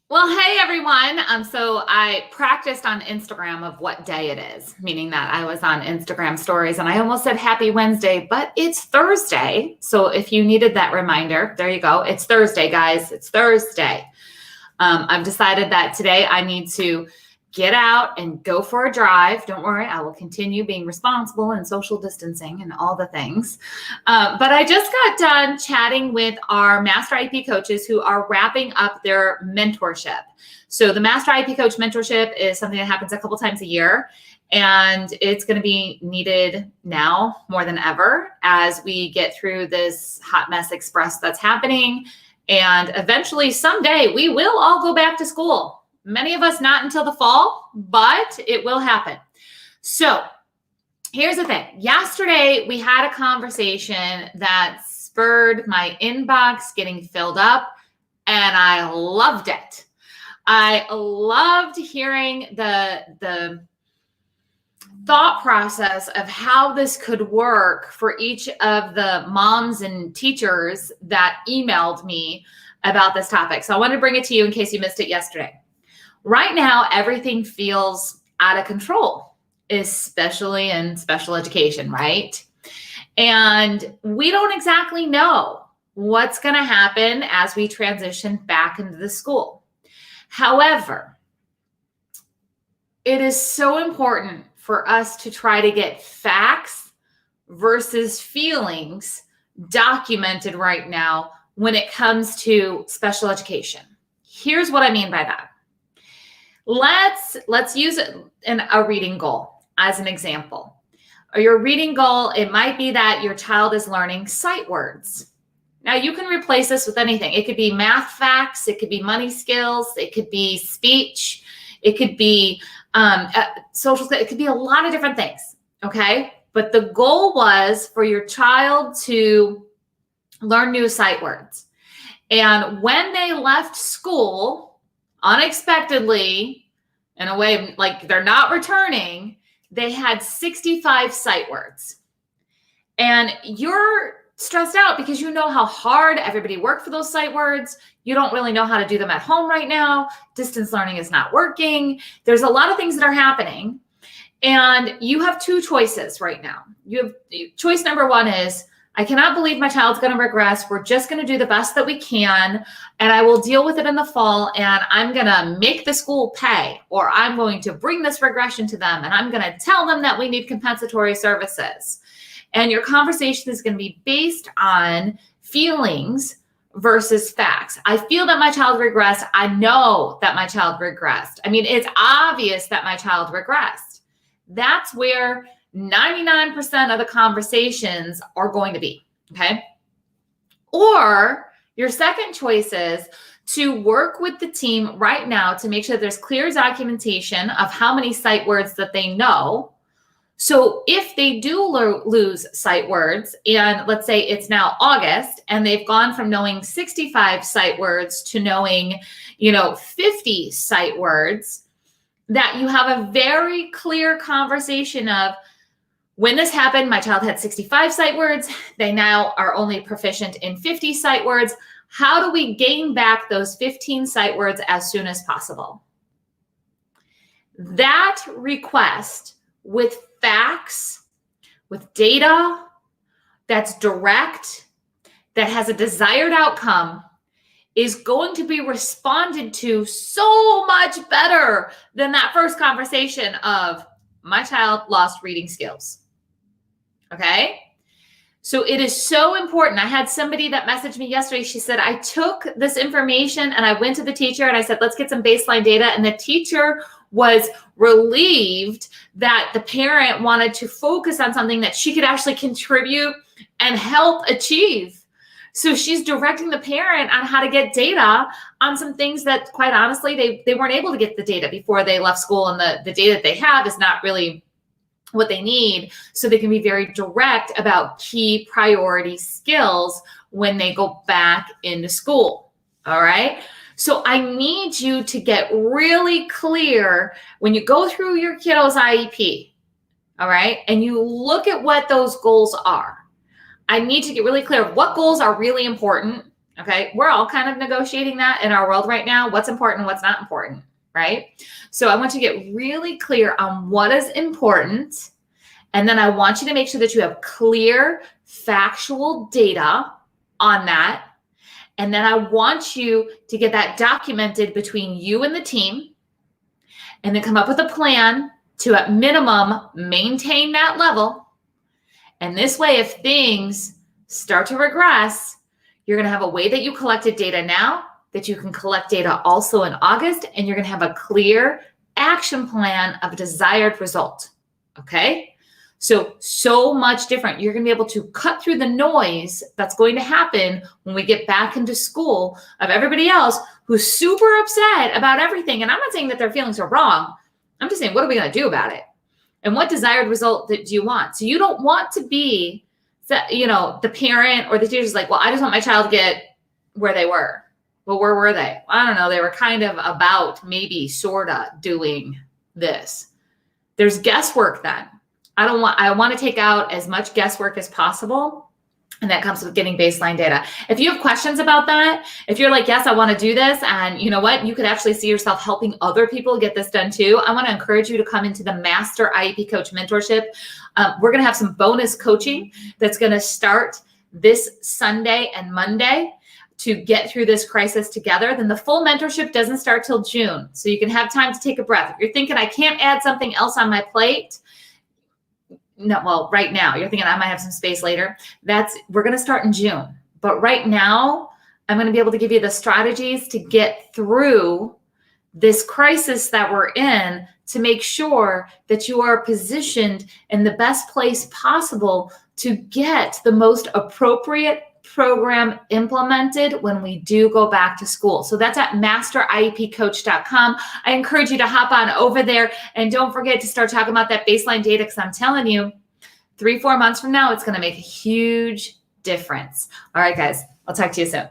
Well, hey everyone. So I practiced on Instagram of what day it is, meaning that I was on Instagram stories and I almost said happy Wednesday, but it's Thursday. So if you needed that reminder, there you go. It's Thursday, guys. It's Thursday. I've decided that today I need to get out and go for a drive. Don't worry, I will continue being responsible and social distancing and all the things. But I just got done chatting with our Master IEP coaches who are wrapping up their mentorship. So the Master IEP Coach mentorship is something that happens a couple times a year. And it's going to be needed now more than ever as we get through this hot mess express that's happening. And eventually, someday, we will all go back to school. Many of us not until the fall, but it will happen. So here's the thing. Yesterday, we had a conversation that spurred my inbox getting filled up, and I loved it. I loved hearing the thought process of how this could work for each of the moms and teachers that emailed me about this topic. So I wanted to bring it to you in case you missed it yesterday. Right now, everything feels out of control, especially in special education, right? And we don't exactly know what's going to happen as we transition back into the school. However, it is so important for us to try to get facts versus feelings documented right now when it comes to special education. Here's what I mean by that. Let's use a reading goal as an example. Or your reading goal, it might be that your child is learning sight words. Now you can replace this with anything. It could be math facts, it could be money skills, it could be speech, it could be social skills, it could be a lot of different things, okay? But the goal was for your child to learn new sight words. And when they left school, unexpectedly, in a way like they're not returning, they had 65 sight words. And you're stressed out because you know how hard everybody worked for those sight words. You don't really know how to do them at home right now. Distance learning is not working. There's a lot of things that are happening. And you have two choices right now. Choice number one is, I cannot believe my child's going to regress. We're just going to do the best that we can, and I will deal with it in the fall, and I'm going to make the school pay, or I'm going to bring this regression to them, and I'm going to tell them that we need compensatory services. And your conversation is going to be based on feelings versus facts. I feel that my child regressed. I know that my child regressed. I mean, it's obvious that my child regressed. That's where 99% of the conversations are going to be, okay? Or your second choice is to work with the team right now to make sure there's clear documentation of how many sight words that they know. So if they do lose sight words, and let's say it's now August, and they've gone from knowing 65 sight words to knowing, 50 sight words, that you have a very clear conversation of, when this happened, my child had 65 sight words. They now are only proficient in 50 sight words. How do we gain back those 15 sight words as soon as possible? That request with facts, with data that's direct, that has a desired outcome, is going to be responded to so much better than that first conversation of, my child lost reading skills. Okay? So it is so important. I had somebody that messaged me yesterday. She said, I took this information and I went to the teacher and I said, let's get some baseline data. And the teacher was relieved that the parent wanted to focus on something that she could actually contribute and help achieve. So she's directing the parent on how to get data on some things that, quite honestly, they weren't able to get the data before they left school. And the data that they have is not really what they need, so they can be very direct about key priority skills when they go back into school. All right. So I need you to get really clear when you go through your kiddo's IEP. All right. And you look at what those goals are. I need to get really clear what goals are really important Okay. We're all kind of negotiating that in our world right now. What's important, what's not important, right? So I want you to get really clear on what is important. And then I want you to make sure that you have clear, factual data on that. And then I want you to get that documented between you and the team, and then come up with a plan to, at minimum, maintain that level. And this way, if things start to regress, you're going to have a way that you collected data now, that you can collect data also in August, and you're going to have a clear action plan of a desired result. Okay? So much different. You're going to be able to cut through the noise that's going to happen when we get back into school of everybody else who's super upset about everything. And I'm not saying that their feelings are wrong. I'm just saying, what are we going to do about it? And what desired result do you want? So you don't want to be, the parent or the teacher's like, well, I just want my child to get where they were. Well, where were they? I don't know. They were kind of about maybe sort of doing this. There's guesswork then. I want to take out as much guesswork as possible. And that comes with getting baseline data. If you have questions about that, if you're like, yes, I want to do this, and you know what, you could actually see yourself helping other people get this done too, I want to encourage you to come into the Master IEP Coach Mentorship. We're going to have some bonus coaching that's going to start this Sunday and Monday to get through this crisis together. Then the full mentorship doesn't start till June. So you can have time to take a breath. If you're thinking, I can't add something else on my plate, no, well, right now you're thinking I might have some space later. We're going to start in June. But right now, I'm going to be able to give you the strategies to get through this crisis that we're in to make sure that you are positioned in the best place possible to get the most appropriate program implemented when we do go back to school. So that's at masteriepcoach.com. I encourage you to hop on over there, and don't forget to start talking about that baseline data, because I'm telling you, 3-4 months from now, it's going to make a huge difference. All right, guys, I'll talk to you soon.